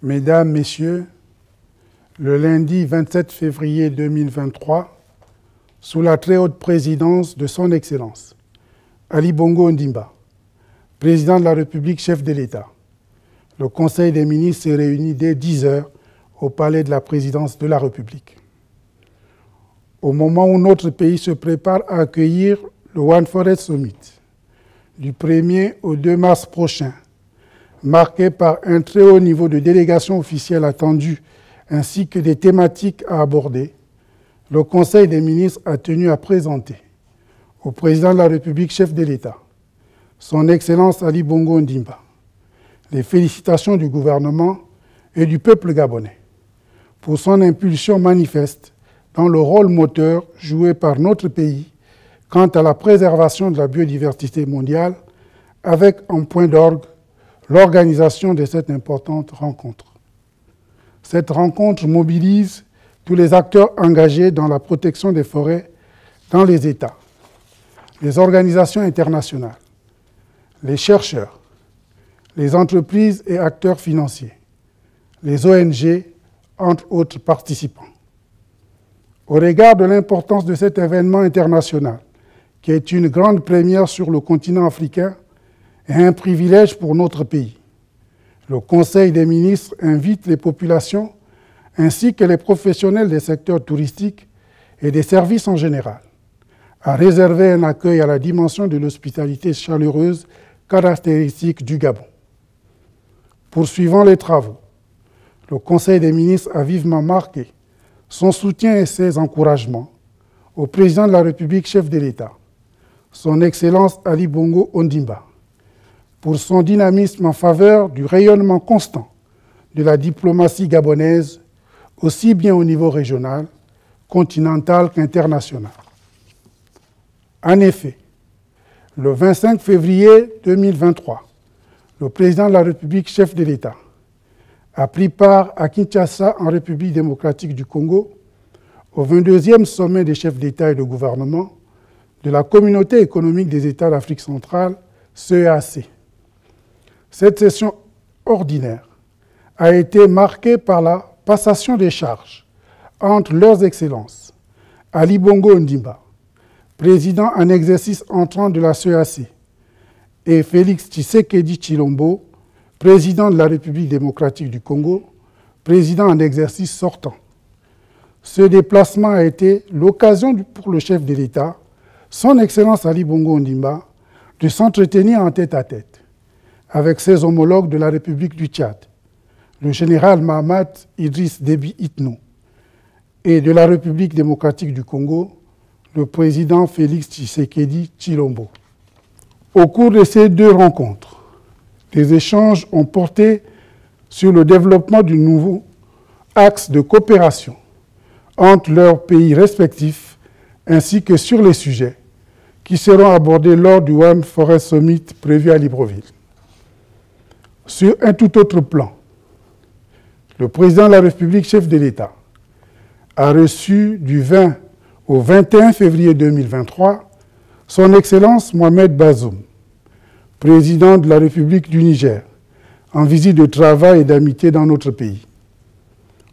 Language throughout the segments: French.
Mesdames, Messieurs, le lundi 27 février 2023, sous la très haute présidence de Son Excellence, Ali Bongo Ondimba, président de la République, chef de l'État, le Conseil des ministres s'est réuni dès 10 heures au palais de la présidence de la République. Au moment où notre pays se prépare à accueillir le One Forest Summit, du 1er au 2 mars prochain, marqué par un très haut niveau de délégation officielle attendue ainsi que des thématiques à aborder, le Conseil des ministres a tenu à présenter au président de la République, chef de l'État, son Excellence Ali Bongo Ondimba, les félicitations du gouvernement et du peuple gabonais pour son impulsion manifeste dans le rôle moteur joué par notre pays quant à la préservation de la biodiversité mondiale, avec en point d'orgue l'organisation de cette importante rencontre. Cette rencontre mobilise tous les acteurs engagés dans la protection des forêts dans les États, les organisations internationales, les chercheurs, les entreprises et acteurs financiers, les ONG, entre autres participants. Au regard de l'importance de cet événement international, qui est une grande première sur le continent africain et un privilège pour notre pays, le Conseil des ministres invite les populations ainsi que les professionnels des secteurs touristiques et des services en général à réserver un accueil à la dimension de l'hospitalité chaleureuse caractéristique du Gabon. Poursuivant les travaux, le Conseil des ministres a vivement marqué son soutien et ses encouragements au président de la République, chef de l'État, son Excellence Ali Bongo Ondimba, pour son dynamisme en faveur du rayonnement constant de la diplomatie gabonaise, aussi bien au niveau régional, continental qu'international. En effet, le 25 février 2023, le président de la République, chef de l'État, a pris part à Kinshasa, en République démocratique du Congo, au 22e sommet des chefs d'État et de gouvernement de la Communauté économique des États d'Afrique centrale, CEAC. Cette session ordinaire a été marquée par la passation des charges entre leurs excellences Ali Bongo Ondimba, président en exercice entrant de la CEAC, et Félix Tshisekedi Tshilombo, président de la République démocratique du Congo, président en exercice sortant. Ce déplacement a été l'occasion pour le chef de l'État, son Excellence Ali Bongo Ondimba, de s'entretenir en tête-à-tête avec ses homologues de la République du Tchad, le général Mahamat Idriss Déby Itno, et de la République démocratique du Congo, le président Félix Tshisekedi Tshilombo. Au cours de ces deux rencontres, les échanges ont porté sur le développement du nouveau axe de coopération entre leurs pays respectifs, ainsi que sur les sujets qui seront abordés lors du One Forest Summit prévu à Libreville. Sur un tout autre plan, le président de la République, chef de l'État, a reçu du 20 au 21 février 2023 son Excellence Mohamed Bazoum, président de la République du Niger, en visite de travail et d'amitié dans notre pays.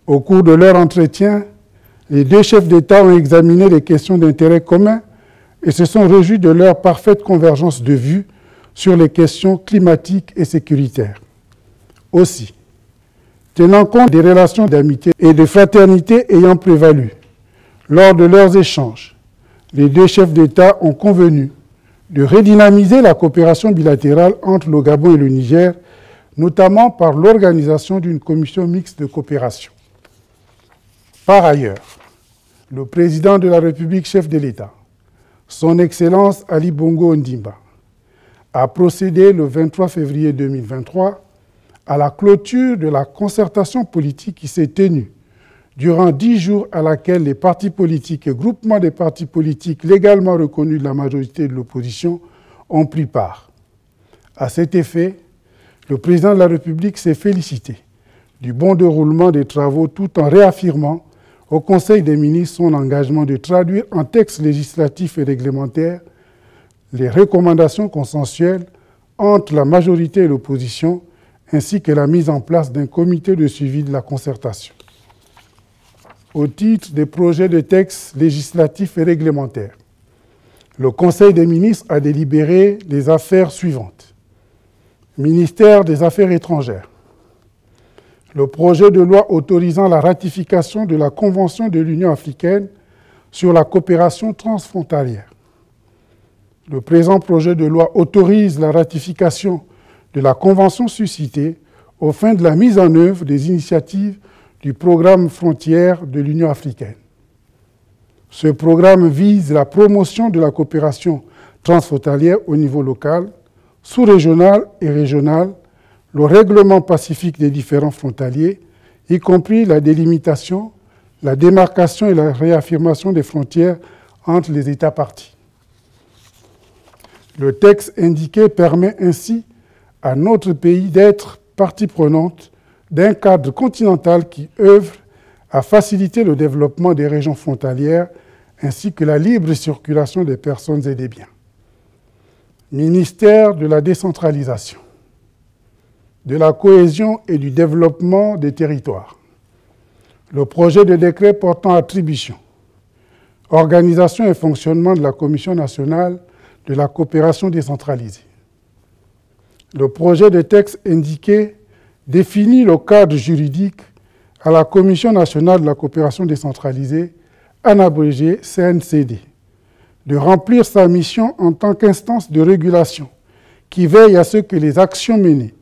Au cours de leur entretien, les deux chefs d'État ont examiné les questions d'intérêt commun et se sont réjouis de leur parfaite convergence de vues sur les questions climatiques et sécuritaires. Aussi, tenant compte des relations d'amitié et de fraternité ayant prévalu lors de leurs échanges, les deux chefs d'État ont convenu de redynamiser la coopération bilatérale entre le Gabon et le Niger, notamment par l'organisation d'une commission mixte de coopération. Par ailleurs, le président de la République, chef de l'État, son Excellence Ali Bongo Ondimba, a procédé le 23 février 2023 à la clôture de la concertation politique qui s'est tenue durant 10 jours, à laquelle les partis politiques et groupements des partis politiques légalement reconnus de la majorité de l'opposition ont pris part. À cet effet, le président de la République s'est félicité du bon déroulement des travaux tout en réaffirmant au Conseil des ministres son engagement de traduire en texte législatif et réglementaire les recommandations consensuelles entre la majorité et l'opposition, ainsi que la mise en place d'un comité de suivi de la concertation. Au titre des projets de textes législatifs et réglementaires, le Conseil des ministres a délibéré les affaires suivantes. Ministère des Affaires étrangères. Le projet de loi autorisant la ratification de la Convention de l'Union africaine sur la coopération transfrontalière. Le présent projet de loi autorise la ratification de la Convention suscitée aux fins de la mise en œuvre des initiatives du programme Frontières de l'Union africaine. Ce programme vise la promotion de la coopération transfrontalière au niveau local, sous-régional et régional, le règlement pacifique des différents frontaliers, y compris la délimitation, la démarcation et la réaffirmation des frontières entre les États parties. Le texte indiqué permet ainsi à notre pays d'être partie prenante d'un cadre continental qui œuvre à faciliter le développement des régions frontalières ainsi que la libre circulation des personnes et des biens. Ministère de la décentralisation, de la cohésion et du développement des territoires. Le projet de décret portant attribution, organisation et fonctionnement de la Commission nationale de la coopération décentralisée. Le projet de texte indiqué définit le cadre juridique à la Commission nationale de la coopération décentralisée, en abrégé CNCD, de remplir sa mission en tant qu'instance de régulation qui veille à ce que les actions menées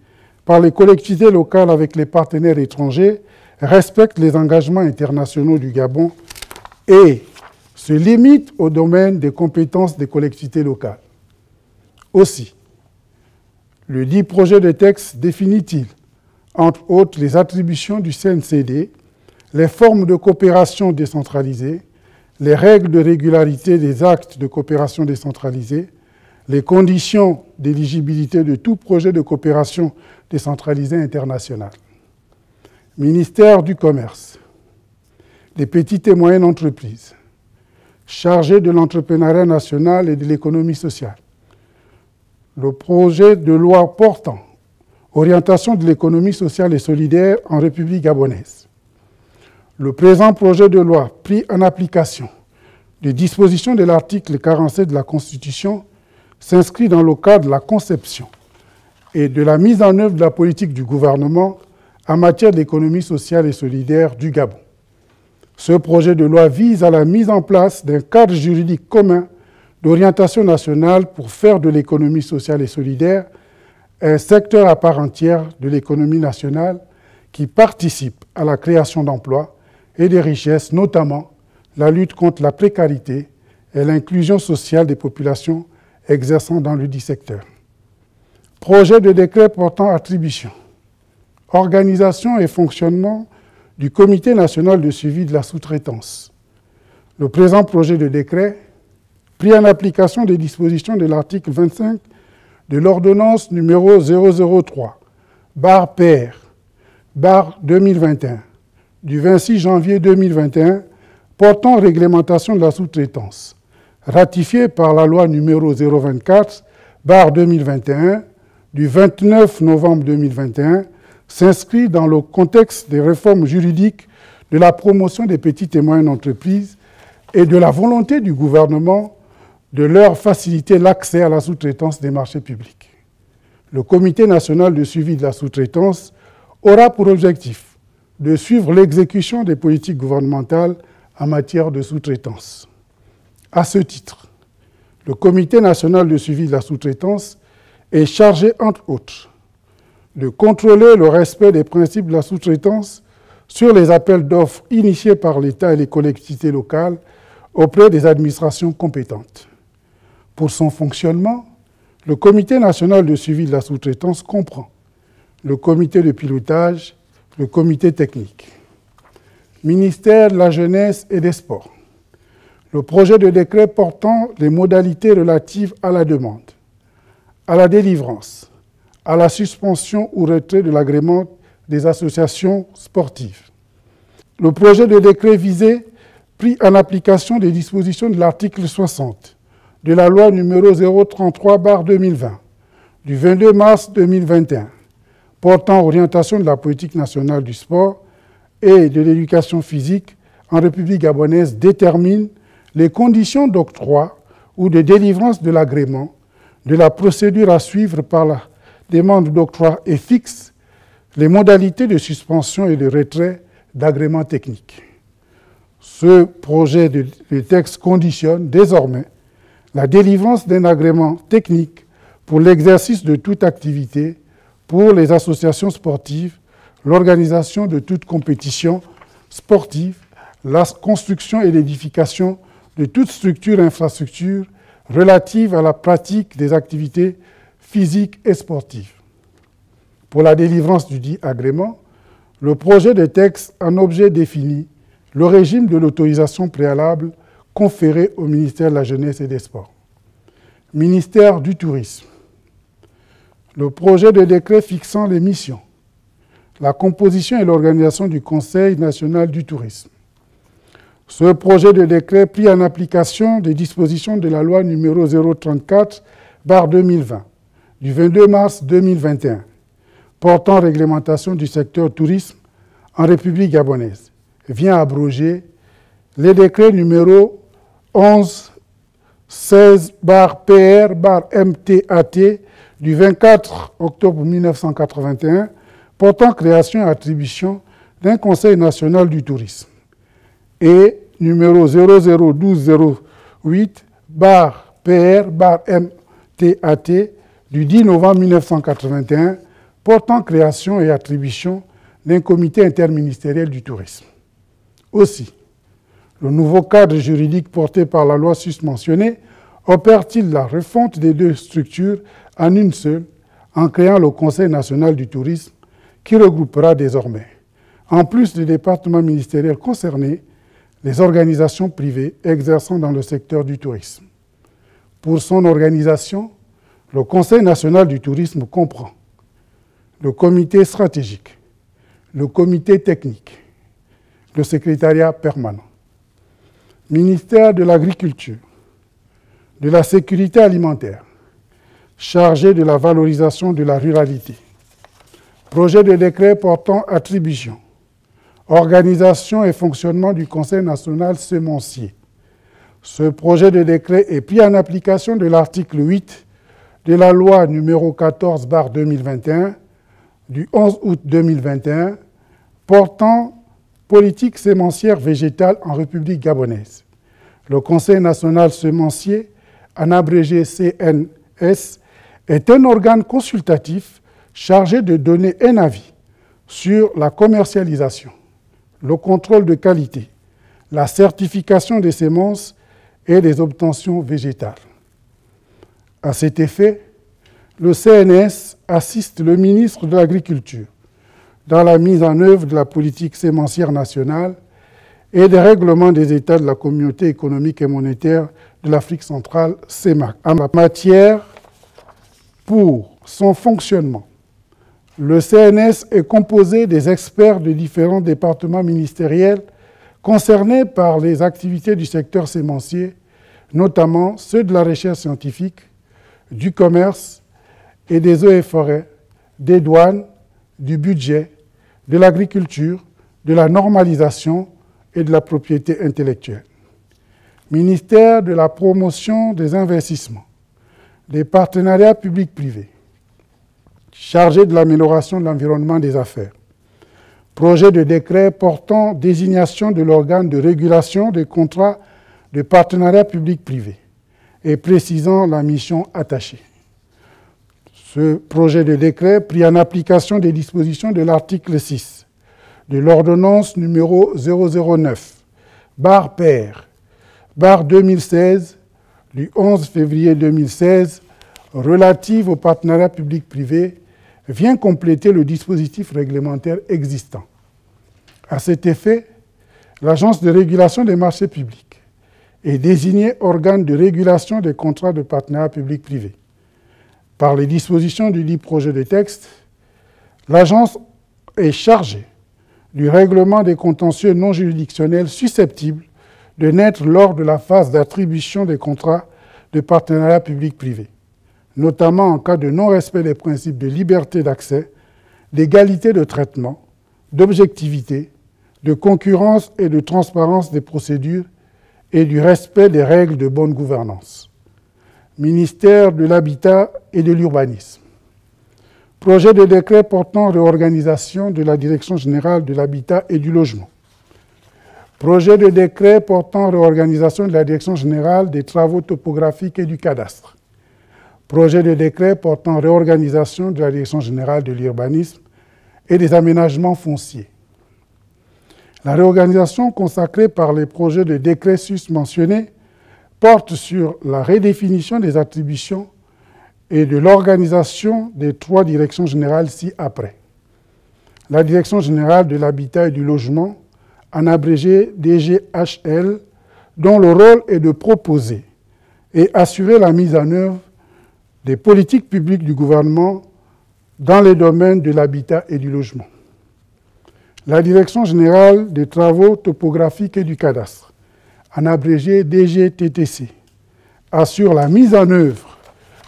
par les collectivités locales avec les partenaires étrangers respectent les engagements internationaux du Gabon et se limitent au domaine des compétences des collectivités locales. Aussi, le dit projet de texte définit-il, entre autres, les attributions du CNCD, les formes de coopération décentralisée, les règles de régularité des actes de coopération décentralisée, les conditions d'éligibilité de tout projet de coopération décentralisée internationale. Ministère du Commerce, des petites et moyennes entreprises, chargé de l'entrepreneuriat national et de l'économie sociale. Le projet de loi portant orientation de l'économie sociale et solidaire en République gabonaise. Le présent projet de loi, pris en application des dispositions de l'article 47 de la Constitution, s'inscrit dans le cadre de la conception et de la mise en œuvre de la politique du gouvernement en matière d'économie sociale et solidaire du Gabon. Ce projet de loi vise à la mise en place d'un cadre juridique commun d'orientation nationale pour faire de l'économie sociale et solidaire un secteur à part entière de l'économie nationale qui participe à la création d'emplois et des richesses, notamment la lutte contre la précarité et l'inclusion sociale des populations exerçant dans le dit secteur. Projet de décret portant attribution, organisation et fonctionnement du Comité national de suivi de la sous-traitance. Le présent projet de décret, pris en application des dispositions de l'article 25 de l'ordonnance numéro 003/PR/2021 du 26 janvier 2021 portant réglementation de la sous-traitance, ratifiée par la loi numéro 024/2021 du 29 novembre 2021, s'inscrit dans le contexte des réformes juridiques de la promotion des petites et moyennes entreprises et de la volonté du gouvernement de leur faciliter l'accès à la sous-traitance des marchés publics. Le Comité national de suivi de la sous-traitance aura pour objectif de suivre l'exécution des politiques gouvernementales en matière de sous-traitance. À ce titre, le Comité national de suivi de la sous-traitance est chargé, entre autres, de contrôler le respect des principes de la sous-traitance sur les appels d'offres initiés par l'État et les collectivités locales auprès des administrations compétentes. Pour son fonctionnement, le Comité national de suivi de la sous-traitance comprend le comité de pilotage, le comité technique. Ministère de la Jeunesse et des Sports. Le projet de décret portant les modalités relatives à la demande, à la délivrance, à la suspension ou retrait de l'agrément des associations sportives. Le projet de décret visé, pris en application des dispositions de l'article 60 de la loi numéro 033/2020 du 22 mars 2021 portant orientation de la politique nationale du sport et de l'éducation physique en République gabonaise détermine les conditions d'octroi ou de délivrance de l'agrément, de la procédure à suivre par la demande d'octroi et fixe les modalités de suspension et de retrait d'agréments techniques. Ce projet de texte conditionne désormais la délivrance d'un agrément technique pour l'exercice de toute activité pour les associations sportives, l'organisation de toute compétition sportive, la construction et l'édification de toute structure et infrastructure relative à la pratique des activités physiques et sportives. Pour la délivrance du dit agrément, le projet de texte en objet définit le régime de l'autorisation préalable conférée au ministère de la Jeunesse et des Sports. Ministère du Tourisme. Le projet de décret fixant les missions, la composition et l'organisation du Conseil national du tourisme. Ce projet de décret pris en application des dispositions de la loi numéro 034/2020 du 22 mars 2021 portant réglementation du secteur tourisme en République gabonaise vient abroger les décrets numéro 11-16/PR/MTAT du 24 octobre 1981 portant création et attribution d'un Conseil national du tourisme et numéro 001208/PR/MTAT du 10 novembre 1981 portant création et attribution d'un comité interministériel du tourisme. Aussi, le nouveau cadre juridique porté par la loi susmentionnée opère-t-il la refonte des deux structures en une seule, en créant le Conseil national du tourisme, qui regroupera désormais, en plus des départements ministériels concernés, les organisations privées exerçant dans le secteur du tourisme. Pour son organisation, le Conseil national du tourisme comprend le comité stratégique, le comité technique, le secrétariat permanent, ministère de l'Agriculture, de la Sécurité alimentaire, chargé de la valorisation de la ruralité, projet de décret portant attribution, organisation et fonctionnement du Conseil national semencier. Ce projet de décret est pris en application de l'article 8 de la loi numéro 14/2021 du 11 août 2021 portant politique sémencière végétale en République gabonaise. Le Conseil national semencier, en abrégé CNS, est un organe consultatif chargé de donner un avis sur la commercialisation, le contrôle de qualité, la certification des semences et des obtentions végétales. À cet effet, le CNS assiste le ministre de l'Agriculture dans la mise en œuvre de la politique sémencière nationale et des règlements des États de la Communauté économique et monétaire de l'Afrique centrale, CEMAC. En matière, pour son fonctionnement, le CNS est composé des experts de différents départements ministériels concernés par les activités du secteur sémencier, notamment ceux de la recherche scientifique, du commerce et des eaux et forêts, des douanes, du budget, de l'agriculture, de la normalisation et de la propriété intellectuelle. Ministère de la promotion des investissements, des partenariats publics-privés, chargé de l'amélioration de l'environnement des affaires. Projet de décret portant désignation de l'organe de régulation des contrats de partenariat public-privé et précisant la mission attachée. Ce projet de décret pris en application des dispositions de l'article 6 de l'ordonnance numéro 009/PR/2016 du 11 février 2016 relative au partenariat public-privé vient compléter le dispositif réglementaire existant. À cet effet, l'Agence de régulation des marchés publics est désignée organe de régulation des contrats de partenariat public-privé. Par les dispositions du dit projet de texte, l'agence est chargée du règlement des contentieux non juridictionnels susceptibles de naître lors de la phase d'attribution des contrats de partenariat public-privé, notamment en cas de non-respect des principes de liberté d'accès, d'égalité de traitement, d'objectivité, de concurrence et de transparence des procédures et du respect des règles de bonne gouvernance. Ministère de l'Habitat et de l'Urbanisme. Projet de décret portant réorganisation de la Direction générale de l'Habitat et du Logement. Projet de décret portant réorganisation de la Direction générale des travaux topographiques et du cadastre. Projet de décret portant réorganisation de la Direction générale de l'urbanisme et des aménagements fonciers. La réorganisation consacrée par les projets de décret susmentionnés porte sur la redéfinition des attributions et de l'organisation des 3 directions générales ci-après. La Direction générale de l'Habitat et du Logement, en abrégé DGHL, dont le rôle est de proposer et assurer la mise en œuvre des politiques publiques du gouvernement dans les domaines de l'habitat et du logement. La Direction générale des travaux topographiques et du cadastre, en abrégé DGTTC, assure la mise en œuvre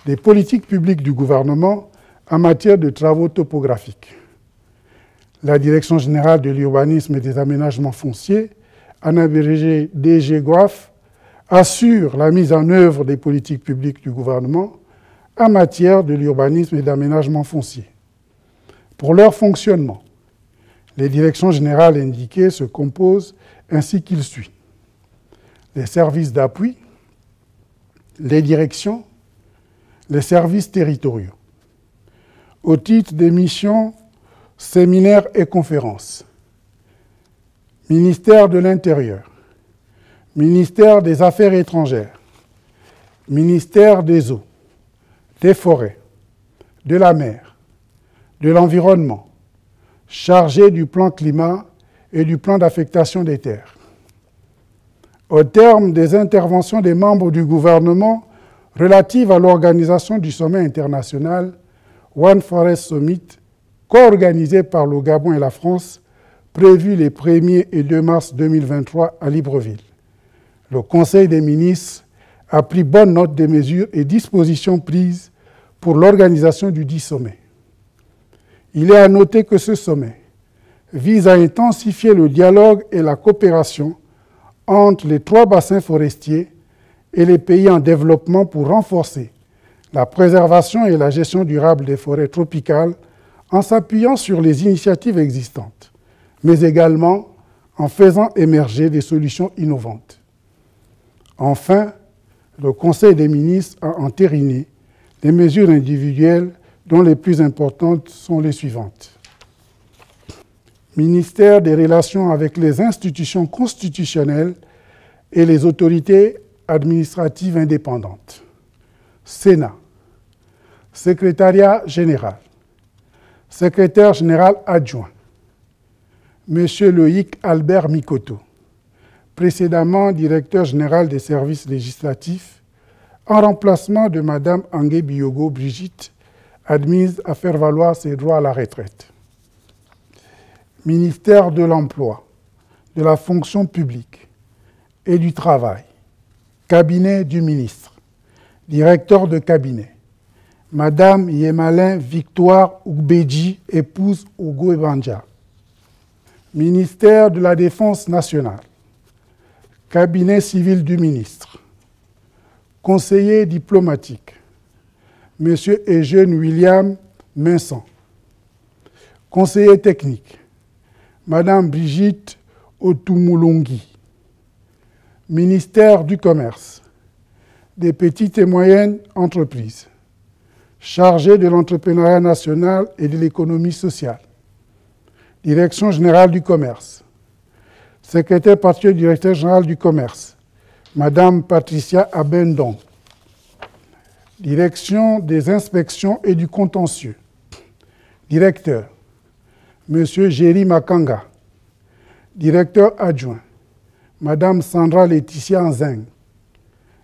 des politiques publiques du gouvernement en matière de travaux topographiques. La Direction générale de l'urbanisme et des aménagements fonciers, en abrégé DGGOAF, assure la mise en œuvre des politiques publiques du gouvernement en matière de l'urbanisme et d'aménagement foncier. Pour leur fonctionnement, les directions générales indiquées se composent ainsi qu'il suit. Les services d'appui, les directions, les services territoriaux. Au titre des missions, séminaires et conférences. Ministère de l'Intérieur, ministère des Affaires étrangères, ministère des Eaux, des Forêts, de la Mer, de l'Environnement, chargé du plan climat et du plan d'affectation des terres. Au terme des interventions des membres du gouvernement relatives à l'organisation du sommet international One Forest Summit, co-organisé par le Gabon et la France, prévu les 1er et 2 mars 2023 à Libreville. Le Conseil des ministres a pris bonne note des mesures et dispositions prises pour l'organisation du dit sommet. Il est à noter que ce sommet vise à intensifier le dialogue et la coopération entre les 3 bassins forestiers et les pays en développement pour renforcer la préservation et la gestion durable des forêts tropicales en s'appuyant sur les initiatives existantes, mais également en faisant émerger des solutions innovantes. Enfin, le Conseil des ministres a entériné des mesures individuelles dont les plus importantes sont les suivantes. Ministère des Relations avec les institutions constitutionnelles et les autorités administratives indépendantes. Sénat. Secrétariat général. Secrétaire général adjoint. Monsieur Loïc Albert Mikoto, précédemment directeur général des services législatifs, en remplacement de Madame Angué Biyogo Brigitte, admise à faire valoir ses droits à la retraite. Ministère de l'Emploi, de la fonction publique et du travail. Cabinet du ministre. Directeur de cabinet. Madame Yemalin Victoire Ougbeji, épouse Ogo Ebanja. Ministère de la Défense nationale. Cabinet civil du ministre. Conseiller diplomatique. Monsieur Eugène William Minson. Conseiller technique. Madame Brigitte Otumulongi. Ministère du Commerce, des petites et moyennes entreprises. Chargé de l'entrepreneuriat national et de l'économie sociale. Direction générale du commerce. Secrétaire particulier du directeur général du commerce. Madame Patricia Abendon. Direction des inspections et du contentieux. Directeur. Monsieur Géry Makanga. Directeur adjoint. Madame Sandra Laetitia Nzeng.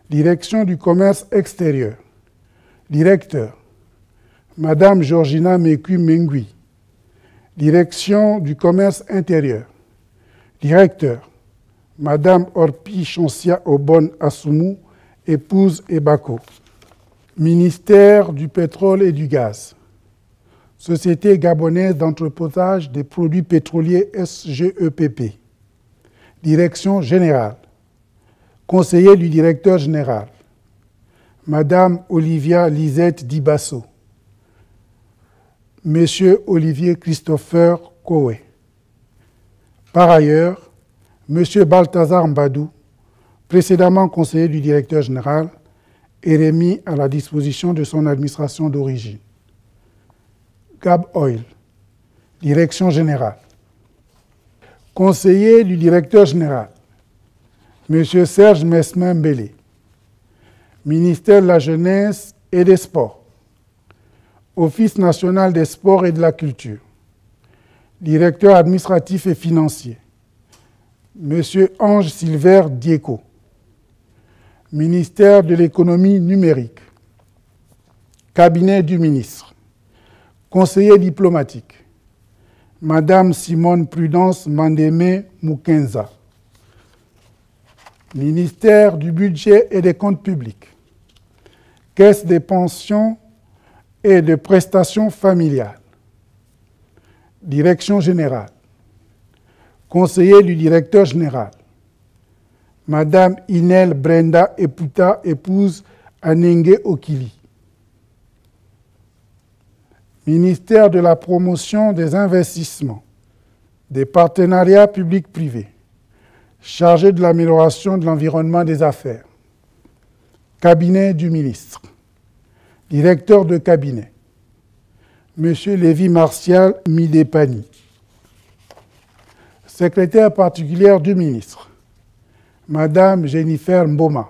Direction du commerce extérieur. Directeur. Madame Georgina Meku Mengui. Direction du commerce intérieur. Directeur. Madame Orpi Chonsia Obon Assoumou, épouse Ebako. Ministère du pétrole et du gaz. Société gabonaise d'entreposage des produits pétroliers SGEPP. Direction générale. Conseiller du directeur général. Madame Olivia Lisette Dibasso. Monsieur Olivier Christopher Kowe. Par ailleurs, Monsieur Balthazar Mbadou, précédemment conseiller du directeur général, est remis à la disposition de son administration d'origine. Gab Oil, direction générale. Conseiller du directeur général, Monsieur Serge Mesmin-Bélé, ministère de la Jeunesse et des Sports, Office national des sports et de la culture, directeur administratif et financier, Monsieur Ange Silver Dieko, ministère de l'économie numérique, cabinet du ministre, conseiller diplomatique, Madame Simone Prudence Mandeme Mukenza, ministère du budget et des comptes publics, caisse des pensions et de prestations familiales, direction générale, conseiller du directeur général, Madame Inel Brenda Eputa, épouse Anenge Okili, ministère de la promotion des investissements, des partenariats publics-privés, chargé de l'amélioration de l'environnement des affaires, cabinet du ministre, directeur de cabinet, Monsieur Lévy Martial Midepani, secrétaire particulière du ministre, Madame Jennifer Mboma,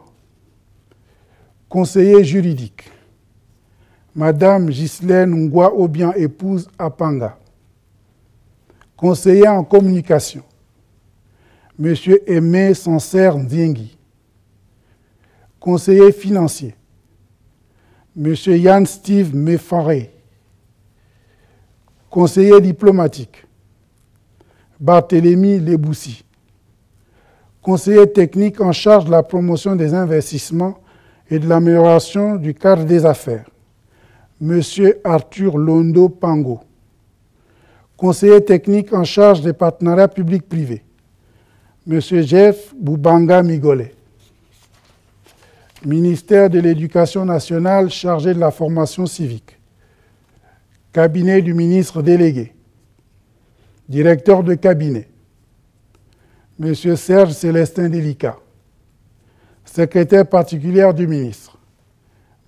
conseiller juridique, Madame Ghislaine Ngwa Obian, épouse Apanga, conseiller en communication, Monsieur Aimé Sancerre Ndiengi, conseiller financier, Monsieur Yann Steve Mefaré, conseiller diplomatique, Barthélemy Leboussi, conseiller technique en charge de la promotion des investissements et de l'amélioration du cadre des affaires, Monsieur Arthur Londo Pango, conseiller technique en charge des partenariats publics-privés, Monsieur Jeff Boubanga Migolé, ministère de l'Éducation nationale chargé de la formation civique, cabinet du ministre délégué, directeur de cabinet, Monsieur Serge Célestin Délicat, secrétaire particulière du ministre,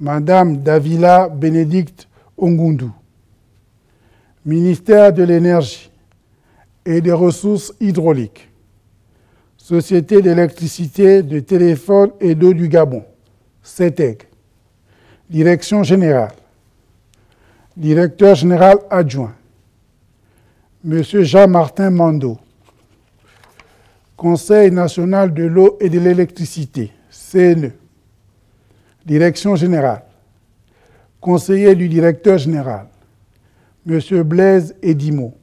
Madame Davila Bénédicte Ongundu, ministère de l'Énergie et des Ressources hydrauliques, Société d'électricité, de téléphone et d'eau du Gabon, CETEG, direction générale, directeur général adjoint, Monsieur Jean-Martin Mando, Conseil national de l'eau et de l'électricité, CNE, direction générale, conseiller du directeur général, Monsieur Blaise Edimo,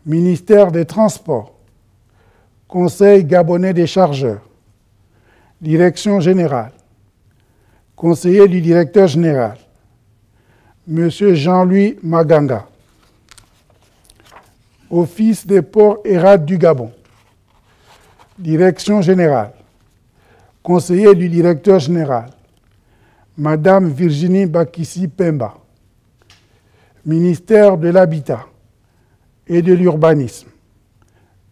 ministère des Transports, Conseil gabonais des chargeurs, direction générale, conseiller du directeur général, Monsieur Jean-Louis Maganga, Office des ports et rades du Gabon, direction générale, conseiller du directeur général, Madame Virginie Bakissi Pemba, ministère de l'Habitat et de l'Urbanisme,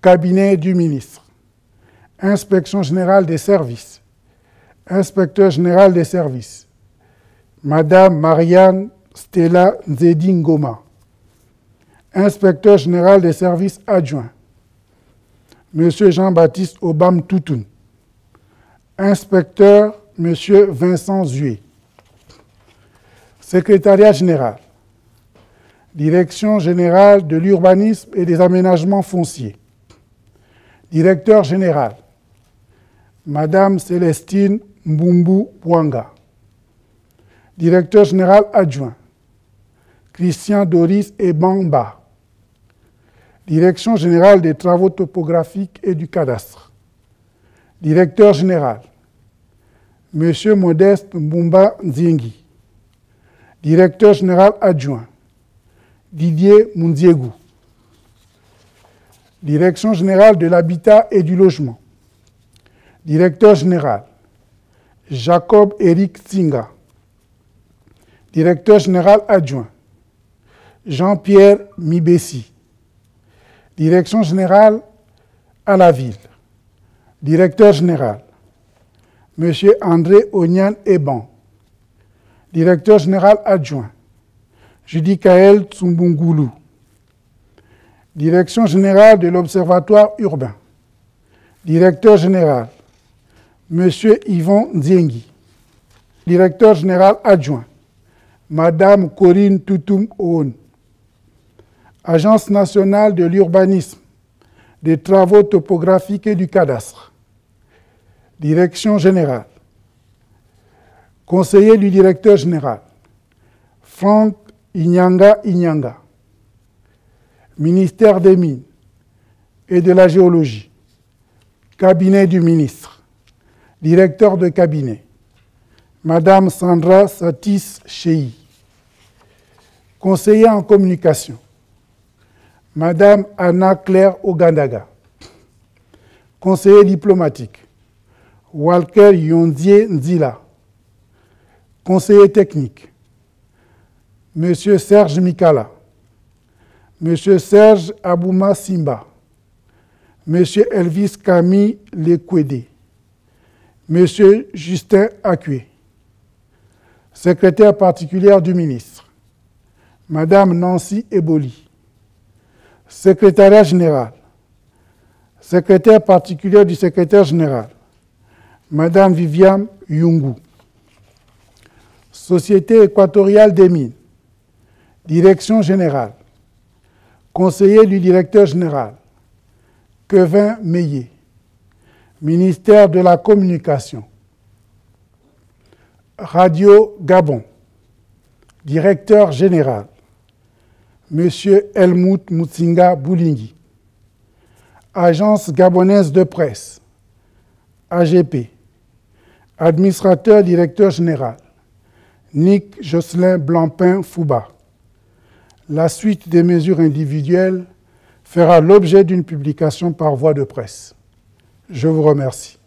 cabinet du ministre, inspection générale des services, inspecteur général des services, Madame Marianne Stella Nzedingoma, inspecteur général des services adjoints, Monsieur Jean-Baptiste Obam Toutoun, inspecteur Monsieur Vincent Zué, secrétariat général, direction générale de l'urbanisme et des aménagements fonciers, directeur général, Madame Célestine Mbumbu Bouanga, directeur général adjoint, Christian Doris Ebamba, direction générale des travaux topographiques et du cadastre, directeur général, Monsieur Modeste Mbumba Nzingi, directeur général adjoint, Didier Mundiégou. Direction générale de l'habitat et du logement. Directeur général, Jacob Eric Tsinga. Directeur général adjoint, Jean-Pierre Mibessi. Direction générale à la ville. Directeur général, M. André Onyan Eban. Directeur général adjoint, Judy Kael Tsumbungulu. Direction générale de l'Observatoire urbain. Directeur général, M. Yvon Nziengi. Directeur général adjoint, Madame Corinne Toutoum Oon. Agence nationale de l'urbanisme, des travaux topographiques et du cadastre. Direction générale. Conseiller du directeur général, Franck Inyanga. Ministère des Mines et de la Géologie. Cabinet du ministre. Directeur de cabinet, Madame Sandra Satis Chei. Conseiller en communication, Madame Anna Claire Ogandaga. Conseiller diplomatique, Walker Yondie Nzila. Conseiller technique, Monsieur Serge Mikala. Monsieur Serge Abouma Simba. Monsieur Elvis Camille Lekwede. Monsieur Justin Akue. Secrétaire particulière du ministre, Madame Nancy Eboli. Secrétariat général, secrétaire particulière du secrétaire général, Madame Viviane Yungu. Société équatoriale des mines, direction générale, conseiller du directeur général, Kevin Meillet. Ministère de la Communication. Radio Gabon. Directeur général, Monsieur Helmut Mutsinga Boulingi. Agence gabonaise de presse, AGP. Administrateur directeur général, Nick Jocelyn Blancpain Fouba. La suite des mesures individuelles fera l'objet d'une publication par voie de presse. Je vous remercie.